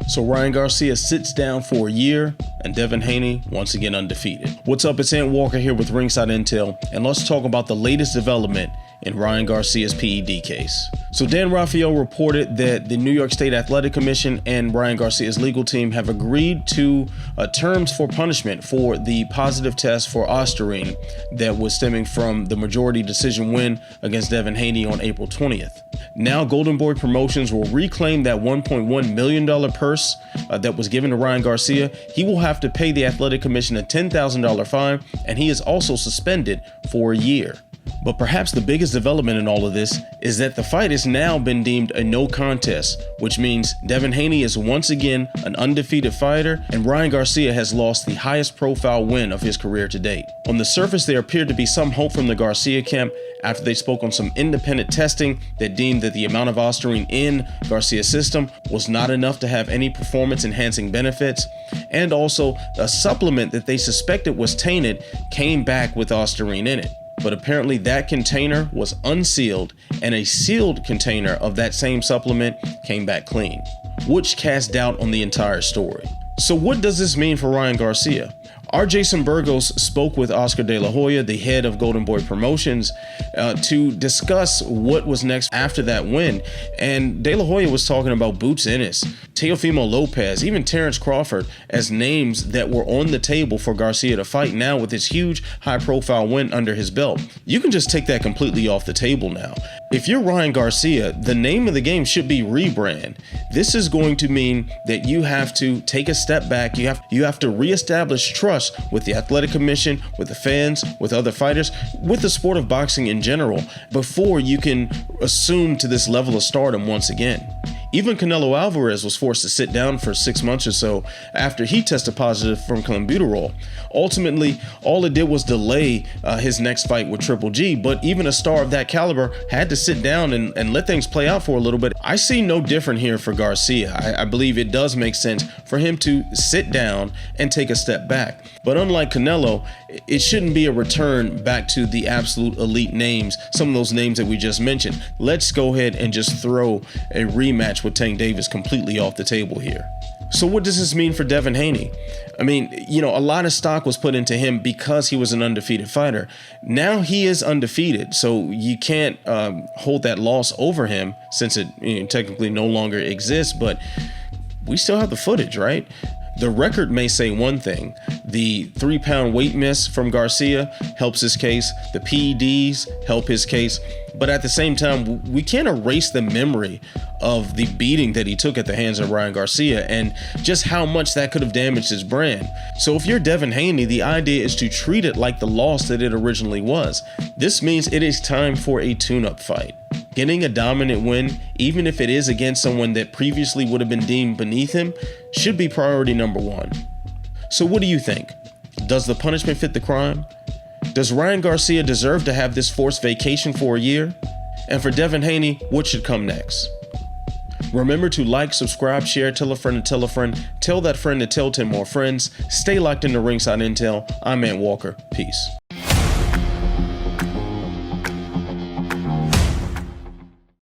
So Ryan Garcia sits down for a year, and Devin Haney once again undefeated. What's up, it's Ant Walker here with Ringside Intel, and let's talk about the latest development in Ryan Garcia's PED case. So Dan Rafael reported that the New York State Athletic Commission and Ryan Garcia's legal team have agreed to terms for punishment for the positive test for ostarine that was stemming from the majority decision win against Devon Haney on April 20th. Now Golden Boy Promotions will reclaim that $1.1 million purse that was given to Ryan Garcia. He will have to pay the Athletic Commission a $10,000 fine, and he is also suspended for a year. But perhaps the biggest development in all of this is that the fight has now been deemed a no contest, which means Devin Haney is once again an undefeated fighter, and Ryan Garcia has lost the highest profile win of his career to date. On the surface, there appeared to be some hope from the Garcia camp after they spoke on some independent testing that deemed that the amount of ostarine in Garcia's system was not enough to have any performance-enhancing benefits, and also a supplement that they suspected was tainted came back with ostarine in it. But apparently that container was unsealed, and a sealed container of that same supplement came back clean, which cast doubt on the entire story. So what does this mean for Ryan Garcia? Our Jason Burgos spoke with Oscar De La Hoya, the head of Golden Boy Promotions, to discuss what was next after that win. And De La Hoya was talking about Boots Ennis, Teofimo Lopez, even Terrence Crawford as names that were on the table for Garcia to fight now with this huge high-profile win under his belt. You can just take that completely off the table now. If you're Ryan Garcia, the name of the game should be Rebrand. This is going to mean that you have to take a step back. You have to reestablish trust with the Athletic Commission, with the fans, with other fighters, with the sport of boxing in general, before you can assume to this level of stardom once again. Even Canelo Alvarez was forced to sit down for 6 months or so after he tested positive from clenbuterol. Ultimately, all it did was delay his next fight with Triple G, but even a star of that caliber had to sit down and let things play out for a little bit. I see no different here for Garcia. I believe it does make sense for him to sit down and take a step back. But unlike Canelo, it shouldn't be a return back to the absolute elite names, some of those names that we just mentioned. Let's go ahead and just throw a rematch with Tank Davis completely off the table here. So what does this mean for Devin Haney? I mean, a lot of stock was put into him because he was an undefeated fighter. Now he is undefeated, so you can't hold that loss over him since it technically no longer exists, but we still have the footage, right? The record may say one thing. The 3-pound weight miss from Garcia helps his case. The PEDs help his case. But at the same time, we can't erase the memory of the beating that he took at the hands of Ryan Garcia and just how much that could have damaged his brand. So if you're Devin Haney, the idea is to treat it like the loss that it originally was. This means it is time for a tune-up fight. Getting a dominant win, even if it is against someone that previously would have been deemed beneath him, should be priority number one. So what do you think? Does the punishment fit the crime? Does Ryan Garcia deserve to have this forced vacation for a year? And for Devin Haney, what should come next? Remember to like, subscribe, share, tell a friend to tell a friend, tell that friend to tell 10 more friends. Stay locked into Ringside Intel. I'm Ant Walker. Peace.